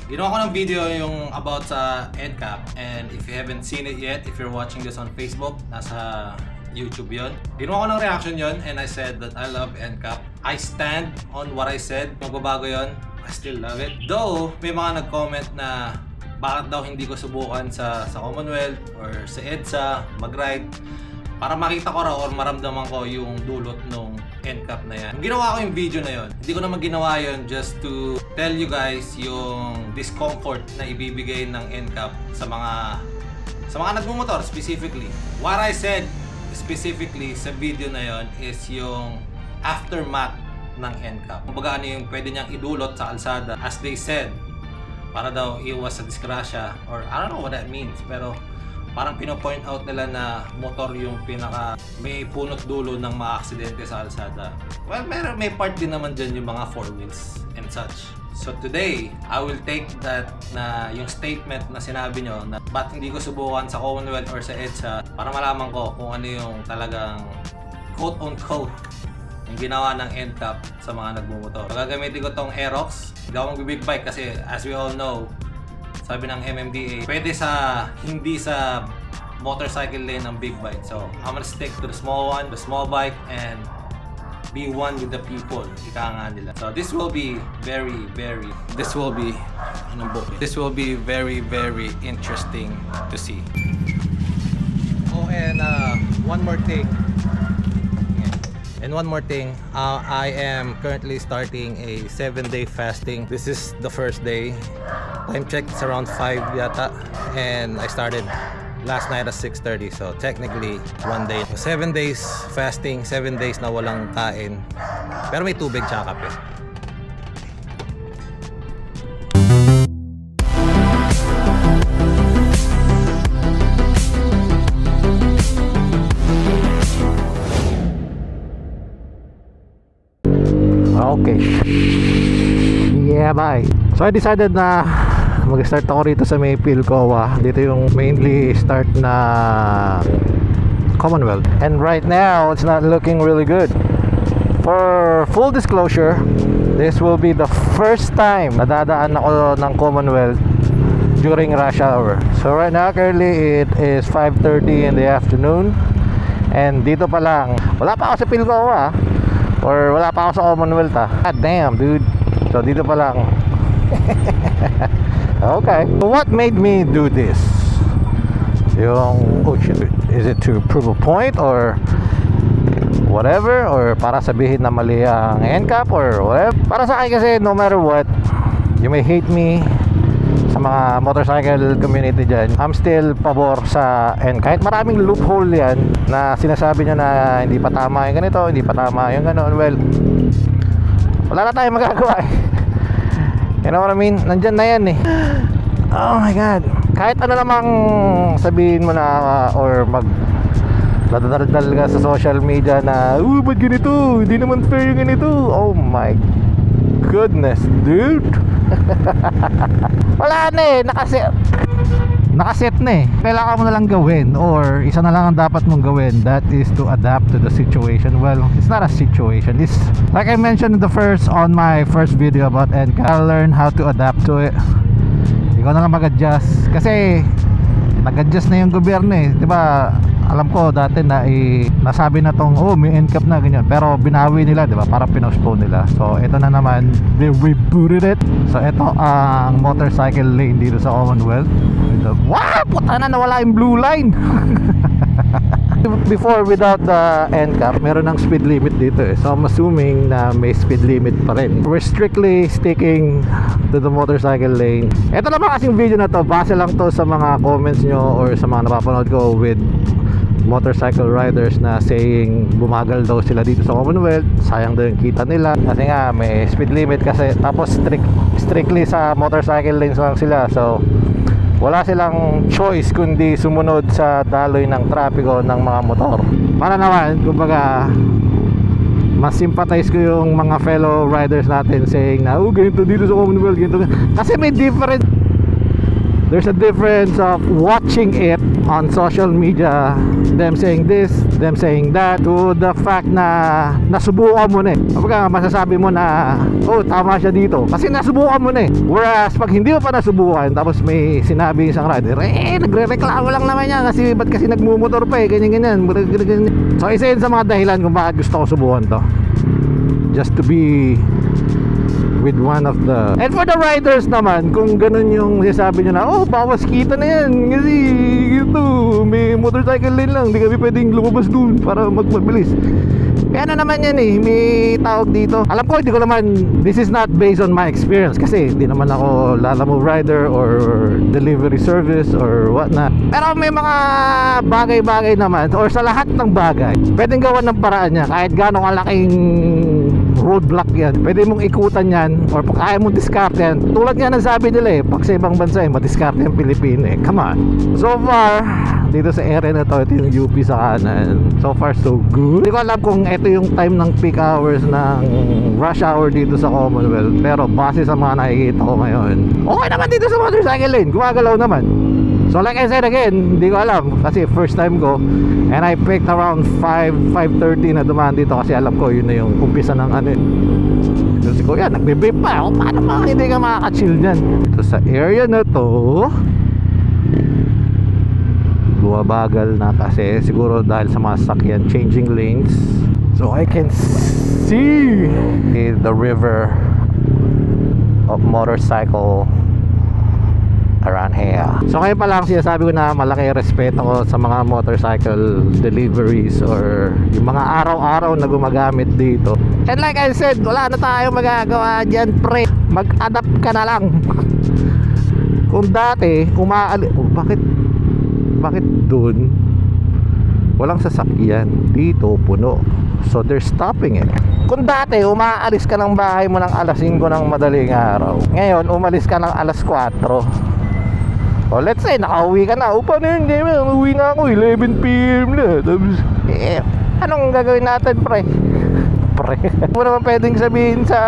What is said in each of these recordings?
Ginawa ko ng video yung about sa NCAP, and if you haven't seen it yet, if you're watching this on Facebook, nasa YouTube yon. Ginawa ko ng reaction yon, and I said that I love NCAP. I stand on what I said. Magbabago yon. I still love it. Though, may mga nag-comment na bakit daw hindi ko subukan sa Commonwealth or sa EDSA mag-ride para makita ko raw or maramdaman ko yung dulot nung NCAP na yan. Kung ginawa ko yung video na yon, hindi ko naman ginawa yon just to tell you guys yung discomfort na ibibigay ng NCAP sa mga nagmumotor specifically. What I said specifically sa video na yon is yung aftermath ng NCAP. Kumbaga ano yung pwede niyang idulot sa kalsada, as they said, para daw iwas sa disgrasya, or I don't know what that means, pero parang pino-point out nila na motor yung may punot dulo ng mga aksidente sa kalsada. Well, may part din naman dyan yung mga four wheels and such. So today, I will take that na yung statement na sinabi nyo na ba't hindi ko subukan sa Commonwealth or sa EDSA para malaman ko kung ano yung talagang quote-unquote yung ginawa ng NCAP sa mga nagmumotor. Gagamitin ko tong Aerox. Hindi ako mag-big bike kasi as we all know, sabi ng MMDA, pwede hindi sa motorcycle lane ng big bike. So, I'm gonna stick to the small one, the small bike, and be one with the people. Ika nga nila. So, this will be very interesting to see. Oh, and one more thing. I am currently starting a 7-day fasting. This is the first day. Time check, it's around 5 yata. And I started last night at 6:30. So technically, 1 day. 7 days fasting, 7 days na walang kain. Pero may tubig tsaka kape. Okay. Yeah, bye. So I decided na mag-start ako rito sa may Pilcoa. Dito yung mainly start na Commonwealth. And right now, it's not looking really good. For full disclosure, this will be the first time na dadaan ako ng Commonwealth during rush hour. So right now, currently, it is 5:30 in the afternoon. And dito pa lang, wala pa ako sa Pilcoa, or wala pa ako sa Commonwealth God damn, dude. So dito pa lang. Okay. So what made me do this? Yung, oh shit, is it to prove a point or whatever? Or para sabihin na mali ang NCAP or whatever? Para sa akin kasi, no matter what, you may hate me sa mga motorcycle community dyan, I'm still pabor sa NCAP. Kahit maraming loophole yan na sinasabi nyo na hindi pa tama yung ganito, hindi pa tama yung gano'n, well, wala na tayong magagawa eh. You know what I mean? Nandyan na yan eh. Oh my God. Kahit ano namang sabihin mo na or dadaldal ka sa social media na ba't ganito? Hindi naman fair yung ganito. Oh my goodness, dude. Wala na eh, nakaset na eh. Kailangan mo na lang gawin, or isa na lang ang dapat mong gawin, that is to adapt to the situation. Well, it's not a situation, it's like I mentioned on my first video about NCAP. I'll learn how to adapt to it. Ikaw na lang mag-adjust kasi nag-adjust na yung gobyerno eh, di ba? Alam ko dati na nasabi na tong may NCAP na ganyan, pero binawi nila, di ba? Para pinostpone nila. So ito na naman, they rebooted it. So ito ang motorcycle lane dito sa Commonwealth. Wow! Puta na, nawala yung blue line. Before, without the NCAP, meron ng speed limit dito eh. So I'm assuming na may speed limit pa rin. We're strictly sticking to the motorcycle lane. Ito naman kasing video na to, base lang to sa mga comments nyo or sa mga napapanood ko with motorcycle riders na saying bumagal daw sila dito sa Commonwealth, sayang daw yung kita nila kasi nga may speed limit kasi, tapos strictly sa motorcycle lanes lang sila. So wala silang choice kundi sumunod sa daloy ng trapiko ng mga motor. Para naman, kumbaga, mas sympathize ko yung mga fellow riders natin saying na ganito dito sa Commonwealth, ganito. Kasi may difference. There's a difference of watching it on social media, them saying this, them saying that, to the fact na nasubukan mo na eh. Kapag masasabi mo na, oh, tama siya dito kasi nasubukan mo na eh. Whereas pag hindi mo pa nasubukan, tapos may sinabi isang rider, nagre-reklamo lang naman yan kasi ba't kasi nagmumotor pa eh, ganyan. So isa yun sa mga dahilan kung bakit gusto ko subukan to, just to be with one of the... And for the riders naman, kung ganun yung sinasabi nyo na, oh, bawas kita na yan kasi ito, may motorcycle lane lang, hindi kami pwedeng lumabas dun para magmabilis. Kaya na naman yan eh, may tawag dito. Alam ko, hindi ko naman, this is not based on my experience kasi hindi naman ako Lalamove rider or delivery service or what na. Pero may mga bagay-bagay naman, or sa lahat ng bagay, pwedeng gawan ng paraan niya kahit gano'ng kalaking roadblock yan. Pwede mong ikutan yan or kaya mong diskarte yan. Tulad nga ng sabi nila eh, pag sa ibang bansa eh, madiskarte yung Pilipino eh. Come on. So far, dito sa area na to, ito yung UP sa kanan. So far, so good. Hindi ko alam kung ito yung time ng peak hours ng rush hour dito sa Commonwealth. Pero base sa mga nakikita ko ngayon, okay naman dito sa motorcycle lane. Gumagalaw naman. So like I said again, hindi ko alam kasi first time ko, and I picked around 5:30 na dumaan dito kasi alam ko yun na yung umpisa ng ano. Kasi ko yan, nagbe-vape pa ako. Paano mga hindi ka makaka-chill dyan? So sa area na to, bumabagal na kasi siguro dahil sa mga sakyan changing lanes. So I can see the river of motorcycle around here. So ngayon pa lang sinasabi ko na malaki respeto ko sa mga motorcycle deliveries or yung mga araw-araw na gumagamit dito. And like I said, wala na tayong magagawa dyan, pre. Mag-adapt ka na lang. Kung dati bakit dun walang sasakyan, dito puno, so they're stopping it. Kung dati umaalis ka ng bahay mo ng alas 5 ng madaling araw, ngayon umalis ka ng alas 4. O let's say nakauwi ka na, paano yun? Uwi na ako 11 PM na. Tapos anong gagawin natin, pre? Mo naman pwedeng sabihin sa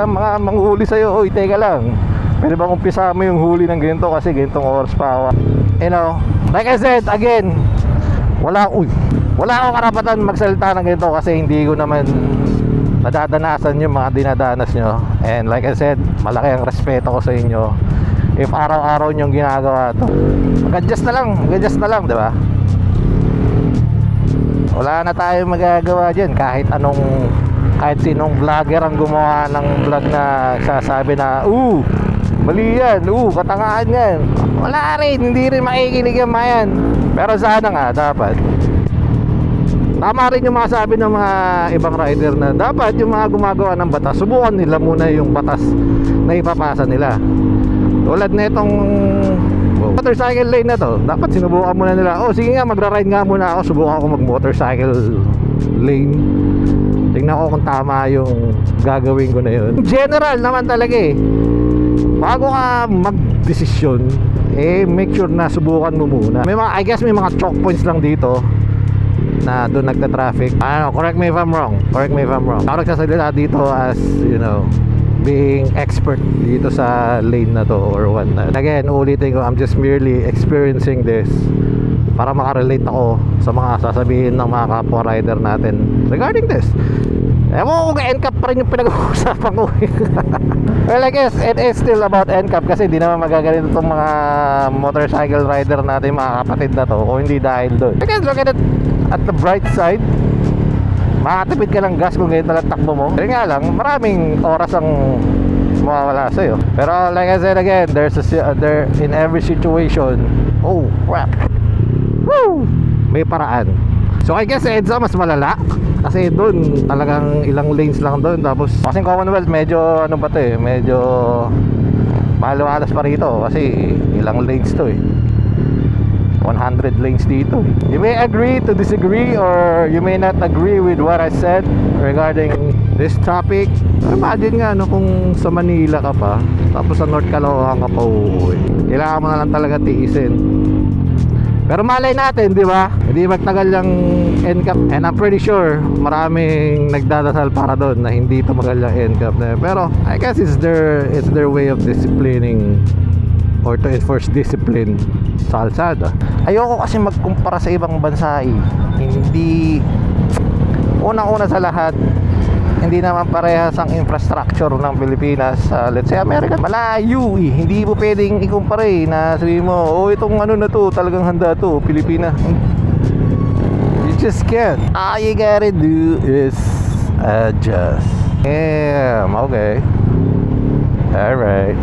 mga manghuli sa'yo, oy teka lang, pwede bang umpisa mo yung huli ng ganito kasi ganitong oras pa ako. You know, like I said again, wala akong karapatan magsalita ng ganito kasi hindi ko naman nadadanasan yung mga dinadanas nyo. And like I said, malaki ang respeto ko sa inyo if araw-araw nyong ginagawa to. Mag-adjust na lang, di ba? Wala na tayong magagawa dyan. Kahit sinong vlogger ang gumawa ng vlog na sasabi na mali yan, katangaan yan, wala rin, hindi rin makikinig yung mayan. Pero sana nga, dapat tama rin yung mga sabi ng mga ibang rider na dapat yung mga gumagawa ng batas, subukan nila muna yung batas na ipapasa nila. Tulad na itong motorcycle lane na to, dapat sinubukan muna nila. Sige nga, magra-ride nga muna ako, subukan ko mag-motorcycle lane, tingnan ko kung tama yung gagawin ko na yun. General naman talaga eh, bago ka mag-desisyon, make sure na subukan mo muna. I guess may mga choke points lang dito na doon nagta-traffic. Correct me if I'm wrong. Ako nagsasalita dito as, being expert dito sa lane na to or what not. Again, ulitin ko, I'm just merely experiencing this para makarelate ako sa mga sasabihin ng mga kapwa rider natin regarding this. Ewan ko kung NCAP pa rin yung pinag-uusapan ko. Well, I guess it is still about NCAP kasi di naman magagalito itong mga motorcycle rider natin, mga kapatid na to, o hindi dahil doon. Again, look at the bright side, makatipid ka ng gas kung ganyan na lang takbo mo. Pero nga lang, maraming oras ang mawawala sa'yo. Pero like I said again, there in every situation, crap, may paraan. So I guess EDSA mas malala kasi doon talagang ilang lanes lang doon. Tapos kasi Commonwealth medyo medyo maluwalas pa rito kasi ilang lanes to 100 lanes dito. You may agree to disagree or you may not agree with what I said regarding this topic. Imagine nga kung sa Manila ka pa tapos sa North Caloocan ka pa uuwi, kailangan mo na lang talaga tiisin. Pero malay natin, di ba? Hindi magtagal yung NCAP. And I'm pretty sure maraming nagdadasal para doon na hindi tumagal yung NCAP na. Pero I guess it's their way of disciplining or to enforce discipline sa kalsada. Ayoko kasi magkumpara sa ibang bansa eh. Hindi, unang-una sa lahat, hindi naman parehas ang infrastructure ng Pilipinas sa let's say America. Malayo eh. Hindi mo pwedeng ikumpara eh, na sabihin mo, oh itong ano na to, talagang handa to, Pilipinas. You just can't. All you gotta do is adjust. Yeah, okay. Alright.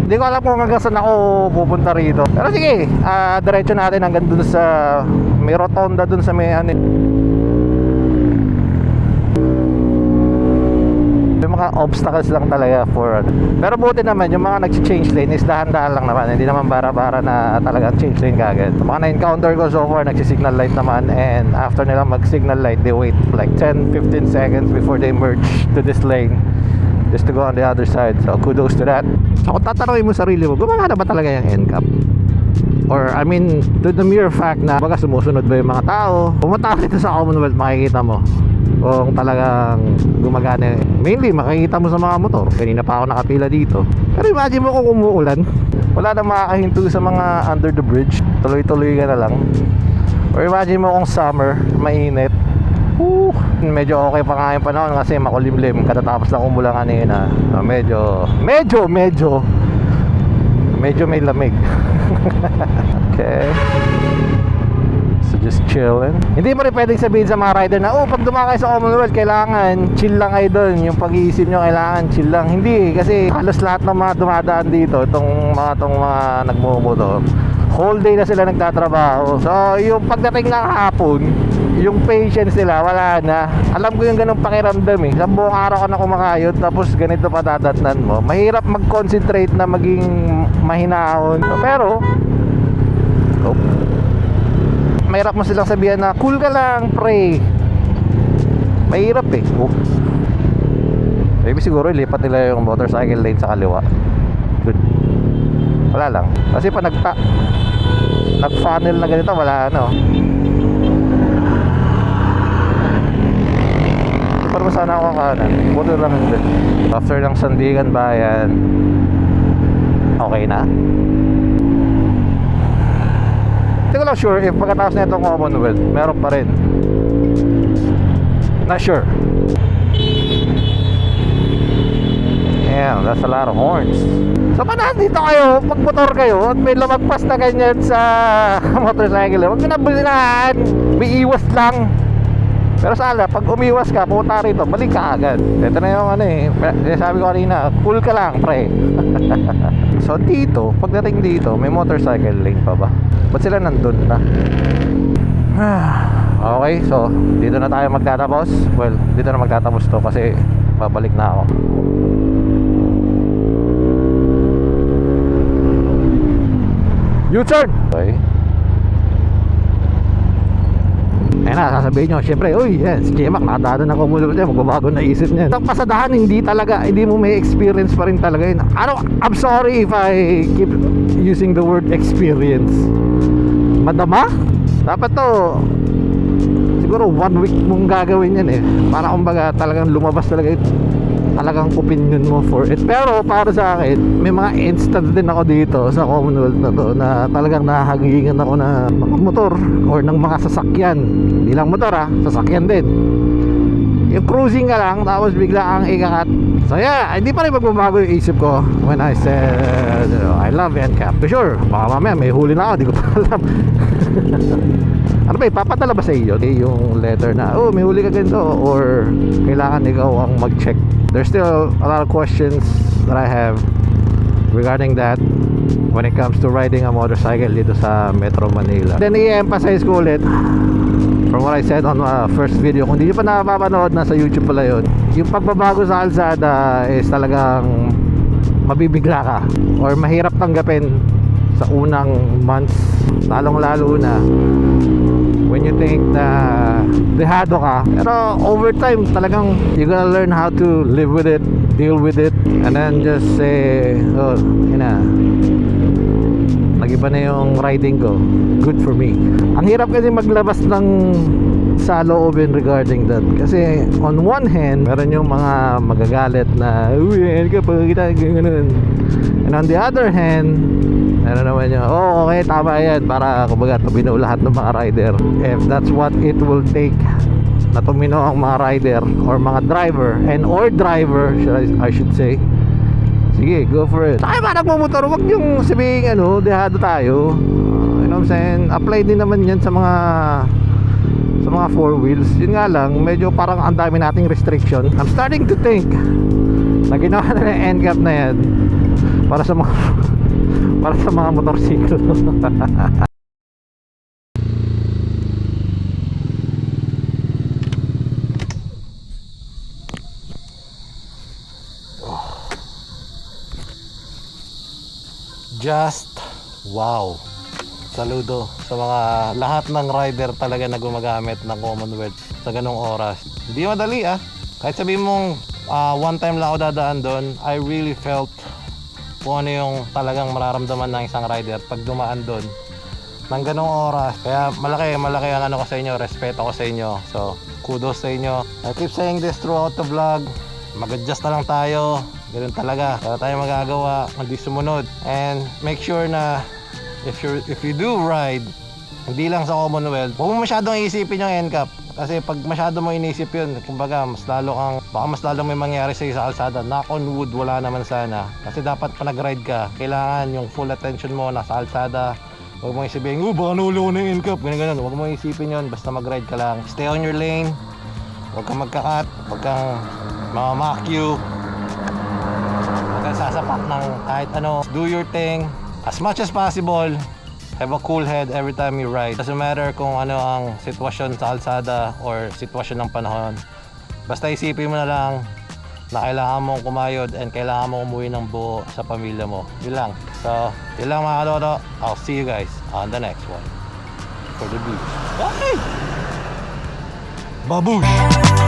Hindi ko alam kung hanggang saan ako pupunta rito. Pero sige, diretso natin hanggang dun sa may rotonda dun sa may ano. Yung mga obstacles lang talaga for pero buti naman yung mga nag-change lane is dahan-dahan lang naman, hindi naman bara-bara na talagang change lane kagad. Yung mga na-encounter ko so far nagsi-signal light naman, and after nila mag-signal light they wait like 10-15 seconds before they merge to this lane just to go on the other side. So kudos to that. So kung tatanungin mo sarili mo, gumagana ba talaga yung NCAP? Or I mean, to the mere fact na baga sumusunod ba yung mga tao? Pumunta ka dito sa Commonwealth, makikita mo kung talagang gumagana. Mainly makikita mo sa mga motor. Kanina pa ako nakapila dito. Pero imagine mo kung umuulan, wala na makakahinto sa mga under the bridge, tuloy-tuloy ka na lang. Or imagine mo kung summer, mainit, medyo okay pa nga yung panahon kasi makulimlim, katatapos lang umulan kanina. Medyo may lamig. Okay, so just chillin'. Hindi mo rin pwedeng sabihin sa mga rider na pag dumakay sa Commonwealth kailangan chill lang kayo doon. Yung pag-iisip nyo kailangan chill lang. Hindi, kasi halos lahat ng mga dumadaan dito, itong mga nagmumotor, whole day na sila nagtatrabaho. So yung pagdating ng hapon, yung patience nila wala na. Alam ko yung ganung pakiramdam eh. Isang buong araw ka na kumakayod tapos ganito pa dadatnan mo. Mahirap mag-concentrate na maging mahinahon. Pero mahirap mo silang sabihan na cool ka lang pre. Mahirap eh. Maybe siguro ilipat nila yung motorcycle lane sa kaliwa. Good. Wala lang. Kasi pa nag-funnel na ganito, wala ano. Pero sana ako kanan. Buto lang hindi. After ng Sandigan Bayan, okay na. Hindi ko lang sure if pagkatapos na itong Commonwealth meron pa rin. Not sure. Yeah, that's a lot of horns. So pag nandito kayo, magmotor kayo at may lumagpas na ganyan sa motorcycle, huwag nyo na bulinahan. May iwas lang. Pero sana, pag umiwas ka, pumunta rito, balik ka agad. Ito na yung ano eh, sabi ko kanina, cool ka lang, pre. So dito, pagdating dito, may motorcycle lane pa ba? Ba't sila nandun na? Okay, so dito na tayo magtatapos. Well, dito na magtatapos to kasi babalik na ako. U-turn! Okay. Ayun na, sasabihin nyo, syempre, uy, yan, si J-Mac, nakadaan na Commonwealth niya, magbabago na isip niya. Ang pasadahan, hindi mo may experience pa rin talaga yun. I'm sorry if I keep using the word experience. Madama? Dapat to, siguro 1 week mong gagawin yan eh. Para kumbaga talagang lumabas talagang opinion mo for it. Pero para sa akin, may mga instance din ako dito sa Commonwealth na to na talagang nahahagingan ako na mga motor or ng mga sasakyan. Hindi lang motor sasakyan din. Yung cruising ka lang tapos bigla ang ikakat. So yeah, hindi pa rin magbabago yung isip ko when I said I love NCAP. Sure, baka mamaya may huli na ako, di ko pa alam. Ano ba, ipapadala ba sa iyo yung letter na may huli ka ganito, or kailangan ikaw ang mag-check? There's still a lot of questions that I have regarding that when it comes to riding a motorcycle dito sa Metro Manila. Then i-emphasize ko ulit from what I said on first video, kung hindi nyo pa napapanood, nasa YouTube pala yun. Yung pagbabago sa kalsada is talagang mabibigla ka or mahirap tanggapin sa unang months, lalong lalo na when you think na dehado ka. Pero over time talagang you gotta learn how to live with it, deal with it, and then just say nag-iba na yung riding ko, good for me. Ang hirap kasi maglabas ng saloobin regarding that. Kasi on one hand, meron yung mga magagalit na uy, NCAP, pagkakita, ganun. And on the other hand, meron naman yung okay, tama yan, para kumbaga tumino lahat ng mga rider. If that's what it will take na tumino ang mga rider or mga driver or driver, I should say, sige, go for it. Ay, parang magmumotor, wag yung sabihin dehado tayo. You know what I'm saying? Apply din naman yan sa mga four wheels. Yun nga lang, medyo parang ang dami nating restriction. I'm starting to think na ginawa na ng NCAP na yan para sa mga motorsiklo. Just wow. Saludo sa mga lahat ng rider talaga na gumagamit ng Commonwealth sa ganong oras. Hindi madali Kahit sabihin mong one time lang ako dadaan doon, I really felt kung ano yung talagang mararamdaman ng isang rider pag dumaan doon ng ganong oras. Kaya malaki ang ko sa inyo, respeto ko sa inyo. So kudos sa inyo. I keep saying this throughout the vlog. Mag-adjust na lang tayo. Ganun talaga. Wala tayong magagawa, hindi sumunod. And make sure na if you do ride, hindi lang sa Commonwealth, huwag mo masyadong isipin yung NCAP. Kasi pag masyado mo inisip yun, kumbaga baka mas lalo may mangyari sa'yo sa kalsada. Knock on wood, wala naman sana. Kasi dapat pa nag-ride ka, kailangan yung full attention mo nasa kalsada. Huwag mo isipin, baka nahuli ko na yung NCAP, ganun. Huwag mo isipin yun, basta mag-ride ka lang. Stay on your lane, huwag kang magkakat, huwag kang mamamakyu, huwag kang sasapak ng kahit ano. Do your thing as much as possible. Have a cool head every time you ride. Doesn't matter kung ano ang sitwasyon sa kalsada or sitwasyon ng panahon. Basta isipin mo na lang na kailangan mong kumayod and kailangan mong umuwi ng buo sa pamilya mo. Yun lang. So, yun lang mga kaloto. I'll see you guys on the next one. For the boost. Bye! Babush!